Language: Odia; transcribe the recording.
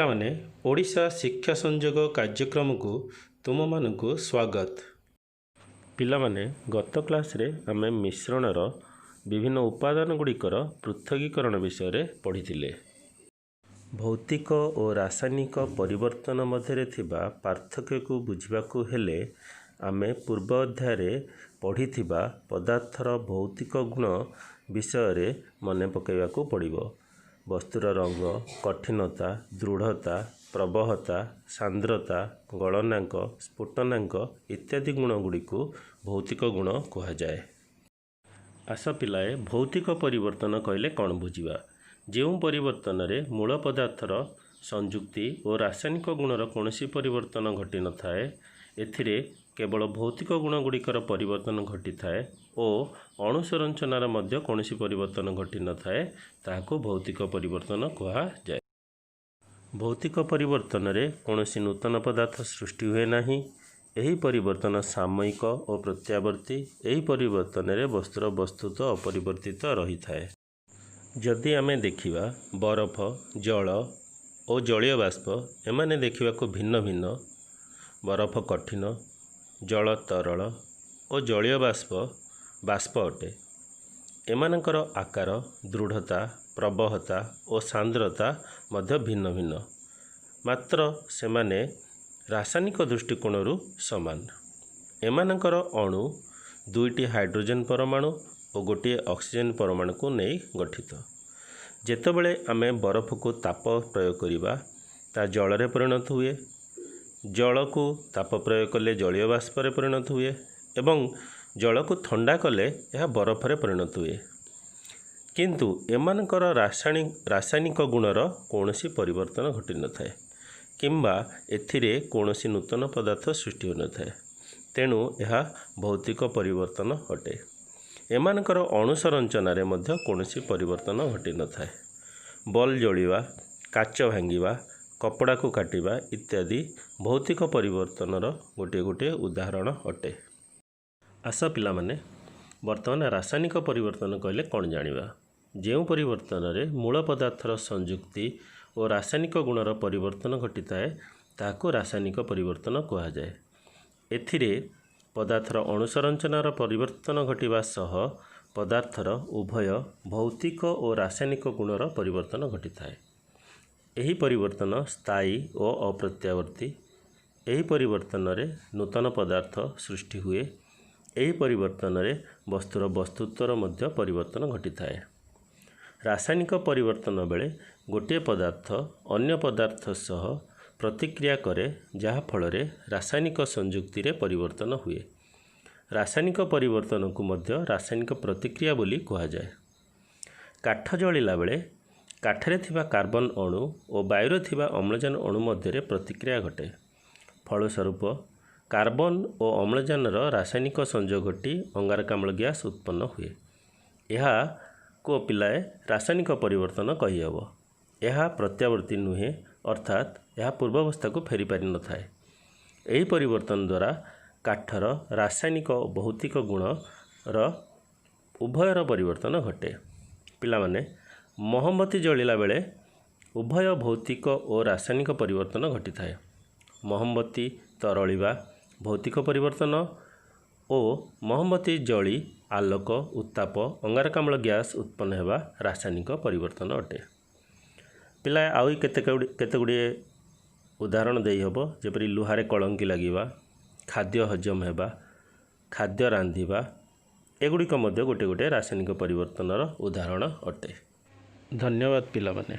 ପିଲାମାନେ ଓଡ଼ିଶା ଶିକ୍ଷା ସଂଯୋଗ କାର୍ଯ୍ୟକ୍ରମକୁ ତୁମମାନଙ୍କୁ ସ୍ୱାଗତ। ପିଲାମାନେ ଗତ କ୍ଲାସ୍ରେ ଆମେ ମିଶ୍ରଣର ବିଭିନ୍ନ ଉପାଦାନ ଗୁଡ଼ିକର ପୃଥକୀକରଣ ବିଷୟରେ ପଢ଼ିଥିଲେ। ଭୌତିକ ଓ ରାସାୟନିକ ପରିବର୍ତ୍ତନ ମଧ୍ୟରେ ଥିବା ପାର୍ଥକ୍ୟକୁ ବୁଝିବାକୁ ହେଲେ ଆମେ ପୂର୍ବ ଅଧ୍ୟାୟରେ ପଢ଼ିଥିବା ପଦାର୍ଥର ଭୌତିକ ଗୁଣ ବିଷୟରେ ମନେ ପକାଇବାକୁ ପଡ଼ିବ। ବସ୍ତୁର ରଙ୍ଗ, କଠିନତା, ଦୃଢ଼ତା, ପ୍ରବହତା, ସାନ୍ଦ୍ରତା, ଗଳନାଙ୍କ, ସ୍ଫୁଟନାଙ୍କ ଇତ୍ୟାଦି ଗୁଣ ଗୁଡ଼ିକୁ ଭୌତିକ ଗୁଣ କୁହାଯାଏ। ଆସ ପିଲାଏ, ଭୌତିକ ପରିବର୍ତ୍ତନ କହିଲେ କ'ଣ ବୁଝିବା? ଯେଉଁ ପରିବର୍ତ୍ତନରେ ମୂଳ ପଦାର୍ଥର ସଂଯୁକ୍ତି ଓ ରାସାୟନିକ ଗୁଣର କୌଣସି ପରିବର୍ତ୍ତନ ଘଟିନଥାଏ, ଏଥିରେ କେବଳ ଭୌତିକ ଗୁଣ ଗୁଡ଼ିକର ପରିବର୍ତ୍ତନ ଘଟିଥାଏ ଓ ଅଣୁସଂରଚନାର ମଧ୍ୟ କୌଣସି ପରିବର୍ତ୍ତନ ଘଟିନଥାଏ, ତାହାକୁ ଭୌତିକ ପରିବର୍ତ୍ତନ କୁହାଯାଏ। ଭୌତିକ ପରିବର୍ତ୍ତନରେ କୌଣସି ନୂତନ ପଦାର୍ଥ ସୃଷ୍ଟି ହୁଏ ନାହିଁ। ଏହି ପରିବର୍ତ୍ତନ ସାମୟିକ ଓ ପ୍ରତ୍ୟାବର୍ତ୍ତୀ। ଏହି ପରିବର୍ତ୍ତନରେ ବସ୍ତୁର ବସ୍ତୁତ୍ୱ ଅପରିବର୍ତ୍ତିତ ରହିଥାଏ। ଯଦି ଆମେ ଦେଖିବା ବରଫ, ଜଳ ଓ ଜଳୀୟ ବାଷ୍ପ, ଏମାନେ ଦେଖିବାକୁ ଭିନ୍ନ ଭିନ୍ନ। ବରଫ କଠିନ, ଜଳ ତରଳ ଓ ଜଳୀୟ ବାଷ୍ପ ଅଟେ। ଏମାନଙ୍କର ଆକାର, ଦୃଢ଼ତା, ପ୍ରବହତା ଓ ସାନ୍ଦ୍ରତା ମଧ୍ୟ ଭିନ୍ନ ଭିନ୍ନ, ମାତ୍ର ସେମାନେ ରାସାୟନିକ ଦୃଷ୍ଟିକୋଣରୁ ସମାନ। ଏମାନଙ୍କର ଅଣୁ ଦୁଇଟି ହାଇଡ୍ରୋଜେନ୍ ପରମାଣୁ ଓ ଗୋଟିଏ ଅକ୍ସିଜେନ୍ ପରମାଣୁକୁ ନେଇ ଗଠିତ। ଯେତେବେଳେ ଆମେ ବରଫକୁ ତାପ ପ୍ରୟୋଗ କରିବା, ତାହା ଜଳରେ ପରିଣତ ହୁଏ। ଜଳକୁ ତାପ ପ୍ରୟୋଗ କଲେ ଜଳୀୟ ବାଷ୍ପରେ ପରିଣତ ହୁଏ ଏବଂ ଜଳକୁ ଥଣ୍ଡା କଲେ ଏହା ବରଫରେ ପରିଣତ ହୁଏ। କିନ୍ତୁ ଏମାନଙ୍କର ରାସାୟନିକ ଗୁଣର କୌଣସି ପରିବର୍ତ୍ତନ ଘଟିନଥାଏ କିମ୍ବା ଏଥିରେ କୌଣସି ନୂତନ ପଦାର୍ଥ ସୃଷ୍ଟି ହୋଇନଥାଏ। ତେଣୁ ଏହା ଭୌତିକ ପରିବର୍ତ୍ତନ ଅଟେ। ଏମାନଙ୍କର ଅଣୁସଂରଚନାରେ ମଧ୍ୟ କୌଣସି ପରିବର୍ତ୍ତନ ଘଟିନଥାଏ। ବଲ୍ ଜଳିବା, କାଚ ଭାଙ୍ଗିବା, କପଡ଼ାକୁ କାଟିବା ଇତ୍ୟାଦି ଭୌତିକ ପରିବର୍ତ୍ତନର ଗୋଟିଏ ଉଦାହରଣ ଅଟେ। ଆସ ପିଲାମାନେ, ବର୍ତ୍ତମାନ ରାସାୟନିକ ପରିବର୍ତ୍ତନ କହିଲେ କ'ଣ ଜାଣିବା? ଯେଉଁ ପରିବର୍ତ୍ତନରେ ମୂଳ ପଦାର୍ଥର ସଂଯୁକ୍ତି ଓ ରାସାୟନିକ ଗୁଣର ପରିବର୍ତ୍ତନ ଘଟିଥାଏ, ତାହାକୁ ରାସାୟନିକ ପରିବର୍ତ୍ତନ କୁହାଯାଏ। ଏଥିରେ ପଦାର୍ଥର ଅଣୁସଂରଚନାର ପରିବର୍ତ୍ତନ ଘଟିବା ସହ ପଦାର୍ଥର ଉଭୟ ଭୌତିକ ଓ ରାସାୟନିକ ଗୁଣର ପରିବର୍ତ୍ତନ ଘଟିଥାଏ। ଏହି ପରିବର୍ତ୍ତନ ସ୍ଥାୟୀ ଓ ଅପ୍ରତ୍ୟାବର୍ତ୍ତୀ। ଏହି ପରିବର୍ତ୍ତନରେ ନୂତନ ପଦାର୍ଥ ସୃଷ୍ଟି ହୁଏ। ଏହି ପରିବର୍ତ୍ତନରେ ବସ୍ତୁର ବସ୍ତୁତ୍ୱର ମଧ୍ୟ ପରିବର୍ତ୍ତନ ଘଟିଥାଏ। ରାସାୟନିକ ପରିବର୍ତ୍ତନ ବେଳେ ଗୋଟିଏ ପଦାର୍ଥ ଅନ୍ୟ ପଦାର୍ଥ ସହ ପ୍ରତିକ୍ରିୟା କରେ, ଯାହା ଫଳରେ ରାସାୟନିକ ସଂଯୁକ୍ତିରେ ପରିବର୍ତ୍ତନ ହୁଏ। ରାସାୟନିକ ପରିବର୍ତ୍ତନକୁ ମଧ୍ୟ ରାସାୟନିକ ପ୍ରତିକ୍ରିୟା ବୋଲି କୁହାଯାଏ। କାଠ ଜଳିଲା ବେଳେ କାଠରେ ଥିବା କାର୍ବନ ଅଣୁ ଓ ବାୟୁରେ ଥିବା ଅମ୍ଳଜାନ ଅଣୁ ମଧ୍ୟରେ ପ୍ରତିକ୍ରିୟା ଘଟେ। ଫଳସ୍ୱରୂପ କାର୍ବନ ଓ ଅମ୍ଳଜାନର ରାସାୟନିକ ସଂଯୋଗ ଘଟି ଅଙ୍ଗାରକାମ୍ଳ ଗ୍ୟାସ୍ ଉତ୍ପନ୍ନ ହୁଏ। ଏହାକୁ ପିଲାଏ ରାସାୟନିକ ପରିବର୍ତ୍ତନ କହିହେବ। ଏହା ପ୍ରତ୍ୟାବର୍ତ୍ତୀ ନୁହେଁ, ଅର୍ଥାତ୍ ଏହା ପୂର୍ବାବସ୍ଥାକୁ ଫେରି ପାରିନଥାଏ। ଏହି ପରିବର୍ତ୍ତନ ଦ୍ୱାରା କାଠର ରାସାୟନିକ ଓ ଭୌତିକ ଗୁଣର ଉଭୟର ପରିବର୍ତ୍ତନ ଘଟେ। ପିଲାମାନେ, ମହମବତୀ ଜଳିଲା ବେଳେ ଉଭୟ ଭୌତିକ ଓ ରାସାୟନିକ ପରିବର୍ତ୍ତନ ଘଟିଥାଏ। ମହମବତୀ ତରଳିବା ଭୌତିକ ପରିବର୍ତ୍ତନ ଓ ମହମବତୀ ଜଳି ଆଲୋକ, ଉତ୍ତାପ, ଅଙ୍ଗାରକାମ୍ଳ ଗ୍ୟାସ୍ ଉତ୍ପନ୍ନ ହେବା ରାସାୟନିକ ପରିବର୍ତ୍ତନ ଅଟେ। ପିଲାଏ, ଆଉ କେତେ ଗୁଡ଼ିଏ ଉଦାହରଣ ଦେଇହେବ, ଯେପରି ଲୁହାରେ କଳଙ୍କି ଲାଗିବା, ଖାଦ୍ୟ ହଜମ ହେବା, ଖାଦ୍ୟ ରାନ୍ଧିବା, ଏଗୁଡ଼ିକ ମଧ୍ୟ ଗୋଟିଏ ରାସାୟନିକ ପରିବର୍ତ୍ତନର ଉଦାହରଣ ଅଟେ। ଧନ୍ୟବାଦ ପିଲାମାନେ।